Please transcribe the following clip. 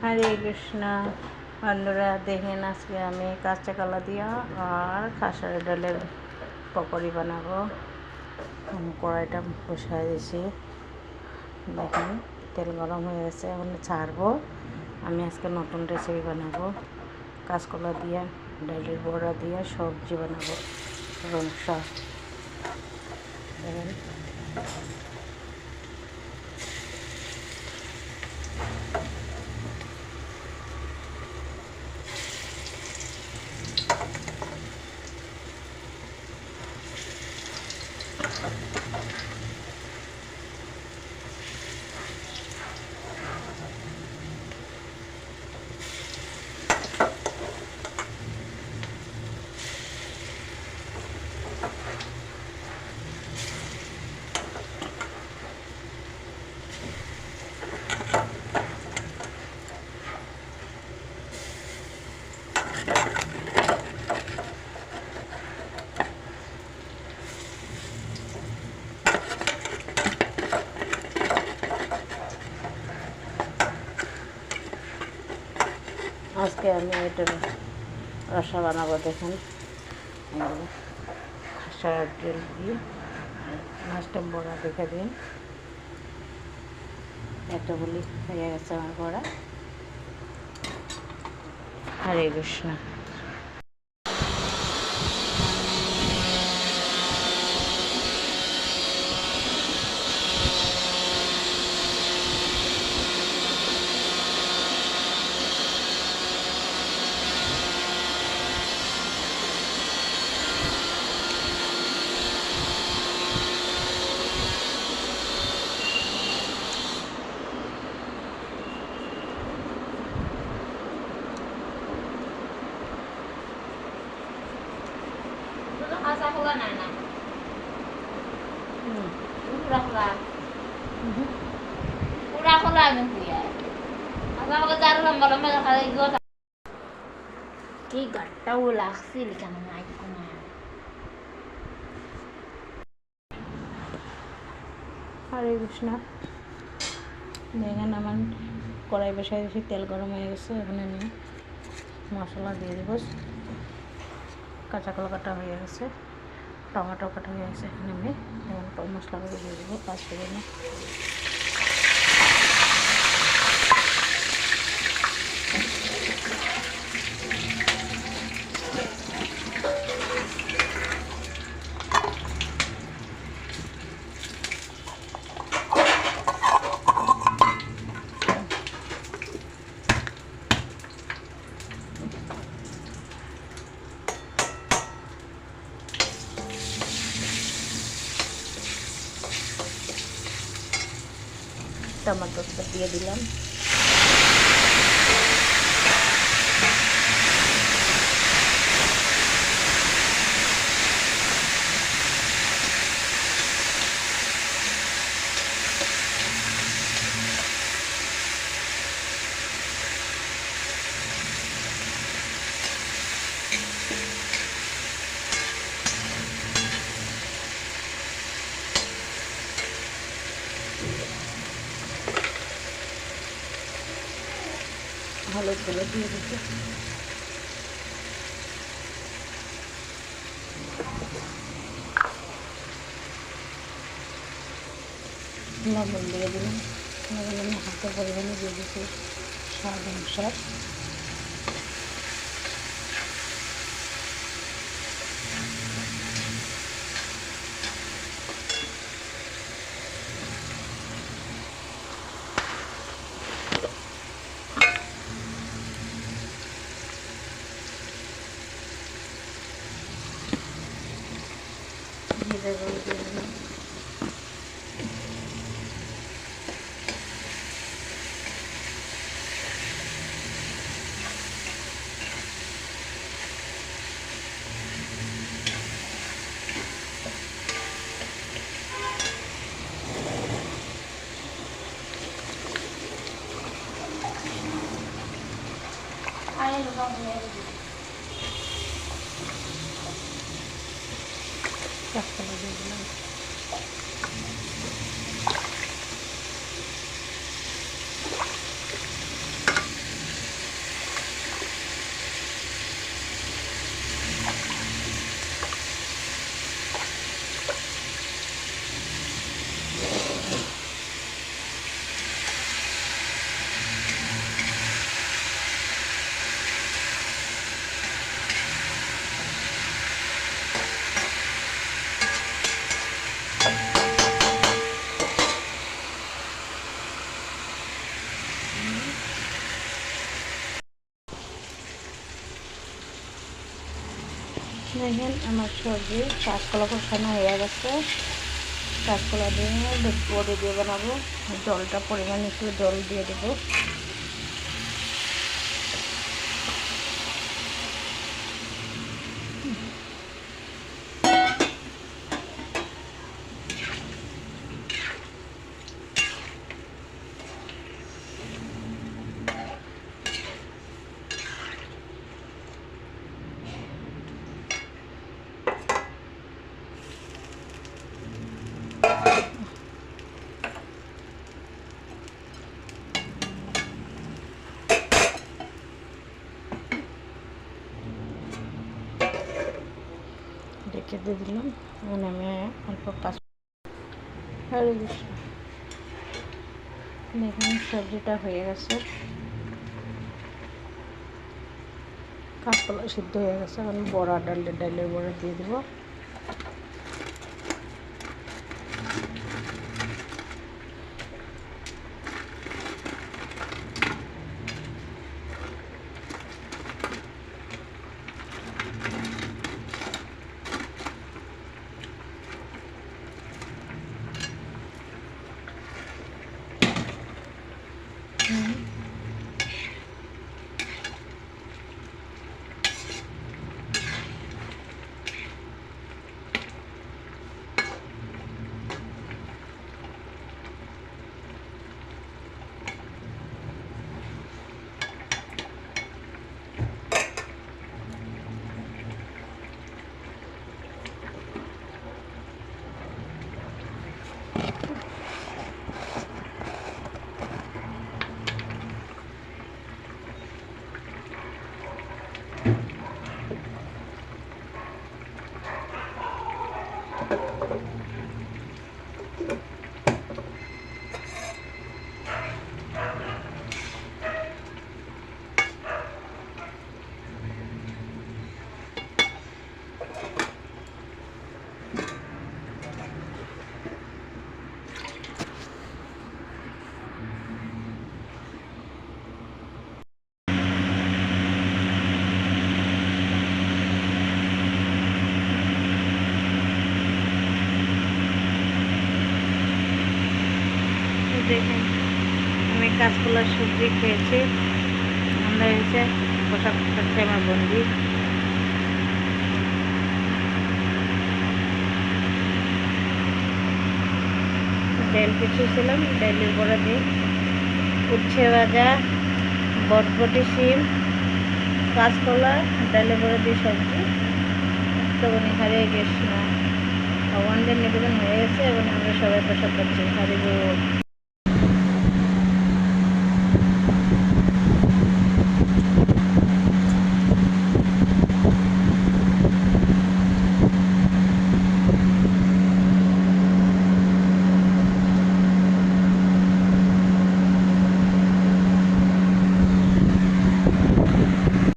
হরে কৃষ্ণ বন্ধুরা, দেখেন আজকে আমি কাঁচা কলা দিয়া আর খাসার ডালের পকোড়ি বানাবো। আমি কড়াইটা বসাই দিয়েছি, দেখেন তেল গরম হয়ে গেছে, এখন ছাড়বো। আমি আজকে নতুন রেসিপি বানাবো, কাঁচকলা দিয়া ডালের বড়া দিয়া সবজি বানাবো এবং শাক। দেখেন আজকে আমি এটার রসা বানাবো। দেখেন খাসার ডাল দিয়ে মাছটা বড়া দেখে দিন। একটা বলি হয়ে গেছে আমার বড়া। হরে Krishna. Kasakulan na. Urak-urak. Urak-urak yung kuya. Asal ko daro malam nakaligo. Ki gatta ulaksil ka mga ko na. হরে কৃষ্ণ। দেখেন আমার কড়াই বসাই দিয়েছি, তেল গরম হয়ে গেছে। এখন আমি মশলা দিয়ে দেবো। কাঁচা কলা কাটা হয়ে গেছে, টমেটো কাটা হয়ে গেছে। এখানে আমি মশলাগুলো দিয়ে দেবো। পাঁচ ফোড়ন, টমেটোটা দিয়ে দিলাম। হলুদগুলো দিয়ে দিচ্ছি, লবণ দিয়ে দিলাম। লবণ আমি হাতে পরিমাণে দিয়ে দিচ্ছি স্বাদ অনুসার। জিরে গুঁড়ো দিয়ে দিলাম। Ay, lugaw mo yan. কাঁচকলা দিয়ে দিলাম। দেখেন আমার সবজি কাঁচকলা কষানো হয়ে গেছে। কাঁচকলা দিয়ে বড়ি দিয়ে বানাবো। জলটা পরিমাণ একটু জল দিয়ে দেবো। রেখে দিয়ে দিলাম। এখন আমি অল্প দেখুন সবজিটা হয়ে গেছে, কাঁচকলা সিদ্ধ হয়ে গেছে। এখন বড়া ডালের বড়া দিয়ে দেবো। দেখেন আমি কাঁচকলার সবজি খেয়েছি, আমরা হয়েছে পোশাক খাচ্ছে আমার বন্ধু। ডাল পিছিয়েছিলাম, ডালের বড়া দিয়ে উচ্ছে ভাজা, বটবটি শিম, কাঁচকলা, ডালের বড়া দিয়ে সবজি। তখনই হারিয়ে গেছি না, ভগবানদের নিবেদন হয়ে গেছে এবং আমরা সবাই প্রসাদ পাচ্ছি। হারিয়ে